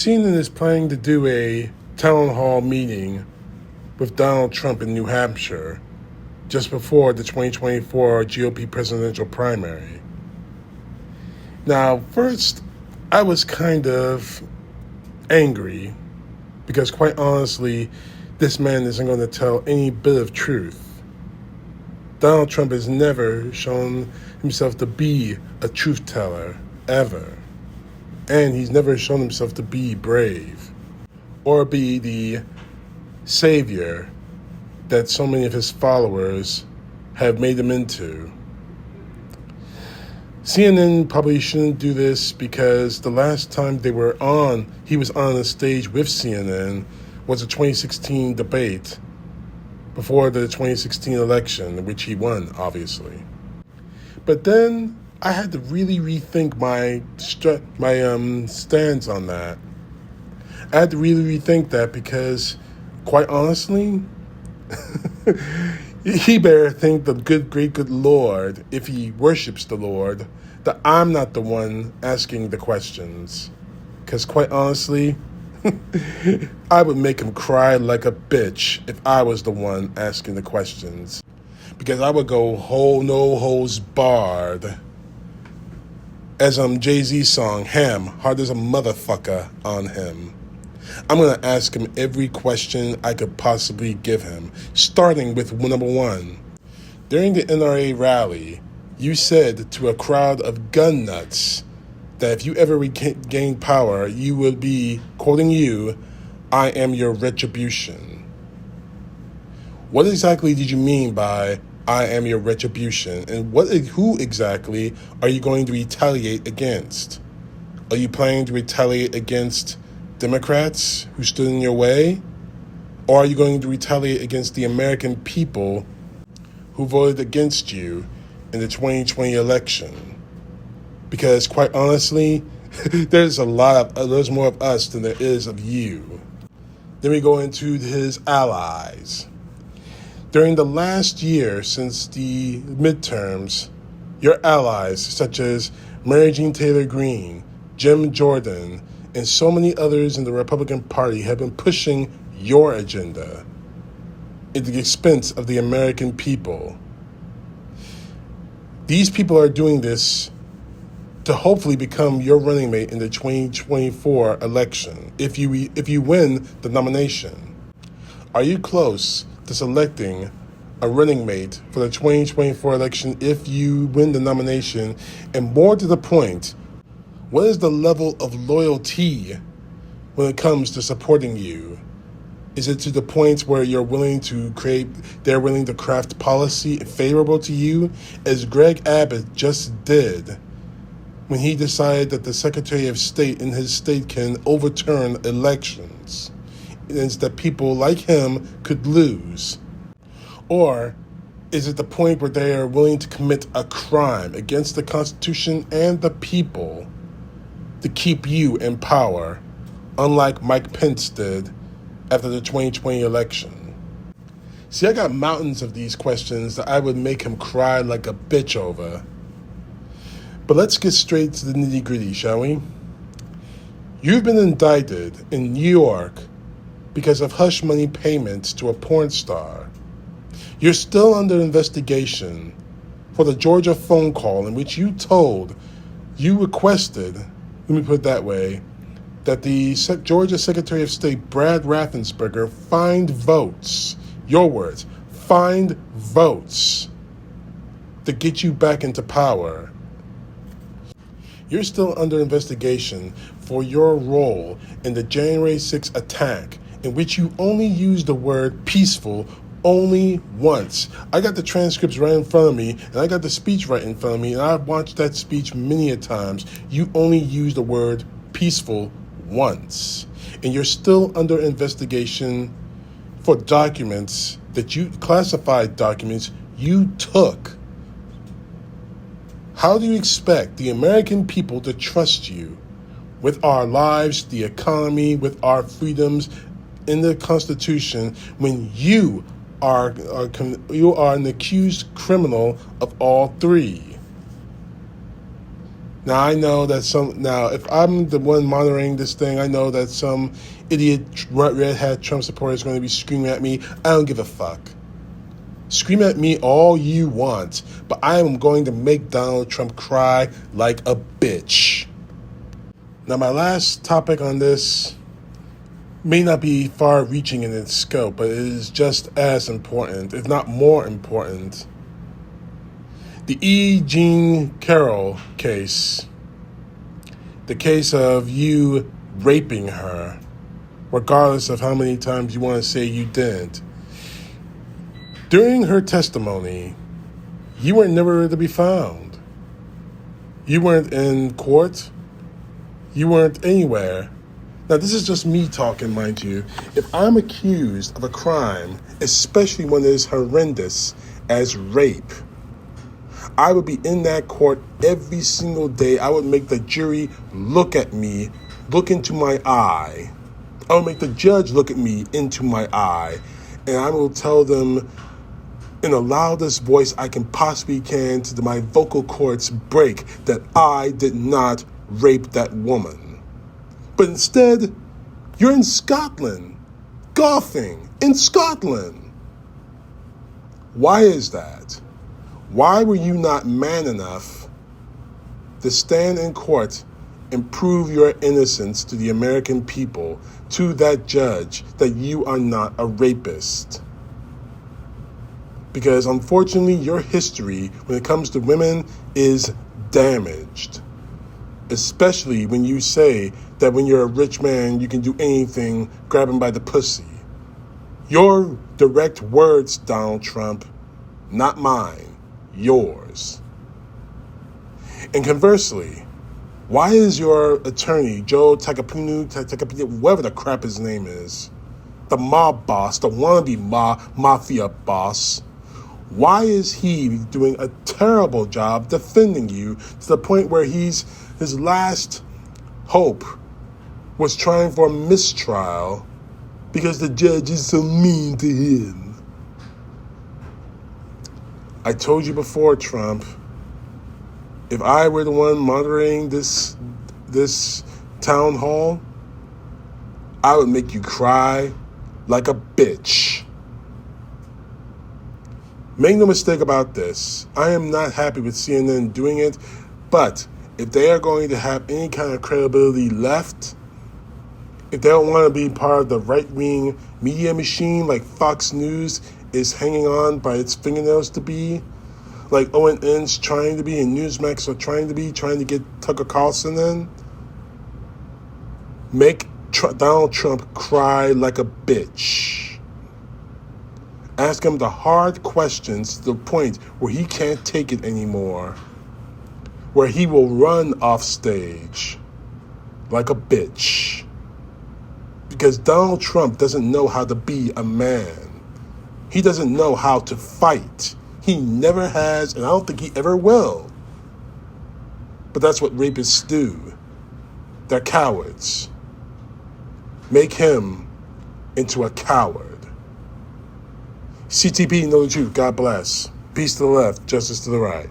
CNN is planning to do a town hall meeting with Donald Trump in New Hampshire just before the 2024 GOP presidential primary. Now, first, I was kind of angry because, quite honestly, this man isn't going to tell any bit of truth. Donald Trump has never shown himself to be a truth teller, ever. And he's never shown himself to be brave or be the savior that so many of his followers have made him into. CNN probably shouldn't do this because the last time he was on a stage with CNN was a 2016 debate before the 2016 election, which he won, obviously. But then I had to really rethink my stance on that. I had to really rethink that because, quite honestly, he better thank the good Lord, if he worships the Lord, that I'm not the one asking the questions. Because, quite honestly, I would make him cry like a bitch if I was the one asking the questions. Because I would go no holds barred. As Jay-Z's song, Ham, hard as a motherfucker on him. I'm going to ask him every question I could possibly give him, starting with number one. During the NRA rally, you said to a crowd of gun nuts that if you ever regain power, you will be, quoting you, I am your retribution. What exactly did you mean by I am your retribution? And who exactly are you going to retaliate against? Are you planning to retaliate against Democrats who stood in your way? Or are you going to retaliate against the American people who voted against you in the 2020 election? Because quite honestly, there's more of us than there is of you. Then we go into his allies. During the last year since the midterms, your allies, such as Mary Jean Taylor Greene, Jim Jordan, and so many others in the Republican Party have been pushing your agenda at the expense of the American people. These people are doing this to hopefully become your running mate in the 2024 election, if you win the nomination. Are you close to selecting a running mate for the 2024 election if you win the nomination? And more to the point, what is the level of loyalty when it comes to supporting you? Is it to the point where they're willing to craft policy favorable to you, as Greg Abbott just did when he decided that the Secretary of State in his state can overturn elections, and that people like him could lose? Or is it the point where they are willing to commit a crime against the Constitution and the people to keep you in power, unlike Mike Pence did after the 2020 election? See, I got mountains of these questions that I would make him cry like a bitch over. But let's get straight to the nitty-gritty, shall we? You've been indicted in New York because of hush money payments to a porn star. You're still under investigation for the Georgia phone call in which you requested, let me put it that way, that the Georgia Secretary of State, Brad Raffensperger, find votes, your words, find votes to get you back into power. You're still under investigation for your role in the January 6th attack, in which you only used the word peaceful only once. I got the transcripts right in front of me, and I got the speech right in front of me, and I've watched that speech many a times. You only used the word peaceful once. And you're still under investigation for classified documents you took. How do you expect the American people to trust you with our lives, the economy, with our freedoms in the Constitution when you are an accused criminal of all three? Now I know that if I'm the one monitoring this thing, I know that some idiot red hat Trump supporter is going to be screaming at me. I don't give a fuck. Scream at me all you want, but I am going to make Donald Trump cry like a bitch. Now my last topic on this may not be far-reaching in its scope, but it is just as important, if not more important. The E. Jean Carroll case, the case of you raping her, regardless of how many times you want to say you didn't. During her testimony, you were never to be found. You weren't in court. You weren't anywhere. Now, this is just me talking, mind you. If I'm accused of a crime, especially one that is horrendous as rape, I would be in that court every single day. I would make the jury look at me, look into my eye. I would make the judge look at me into my eye. And I will tell them in the loudest voice I can possibly can to my vocal cords break that I did not rape that woman. But instead, you're in Scotland, golfing in Scotland. Why is that? Why were you not man enough to stand in court and prove your innocence to the American people, to that judge, that you are not a rapist? Because unfortunately, your history when it comes to women is damaged. Especially when you say that when you're a rich man, you can do anything, grab him by the pussy. Your direct words, Donald Trump, not mine, yours. And conversely, why is your attorney, Joe Takapunu, whatever the crap his name is, the mob boss, the wannabe mafia boss, why is he doing a terrible job defending you to the point where his last hope was trying for a mistrial because the judge is so mean to him? I told you before, Trump, if I were the one monitoring this town hall, I would make you cry like a bitch. Make no mistake about this. I am not happy with CNN doing it, but if they are going to have any kind of credibility left, if they don't want to be part of the right-wing media machine like Fox News is hanging on by its fingernails to be, like ONN's trying to be and Newsmax are trying to get Tucker Carlson in, make Donald Trump cry like a bitch. Ask him the hard questions to the point where he can't take it anymore, where he will run off stage like a bitch. Because Donald Trump doesn't know how to be a man. He doesn't know how to fight. He never has, and I don't think he ever will. But that's what rapists do. They're cowards. Make him into a coward. CTP, know the truth. God bless. Peace to the left, justice to the right.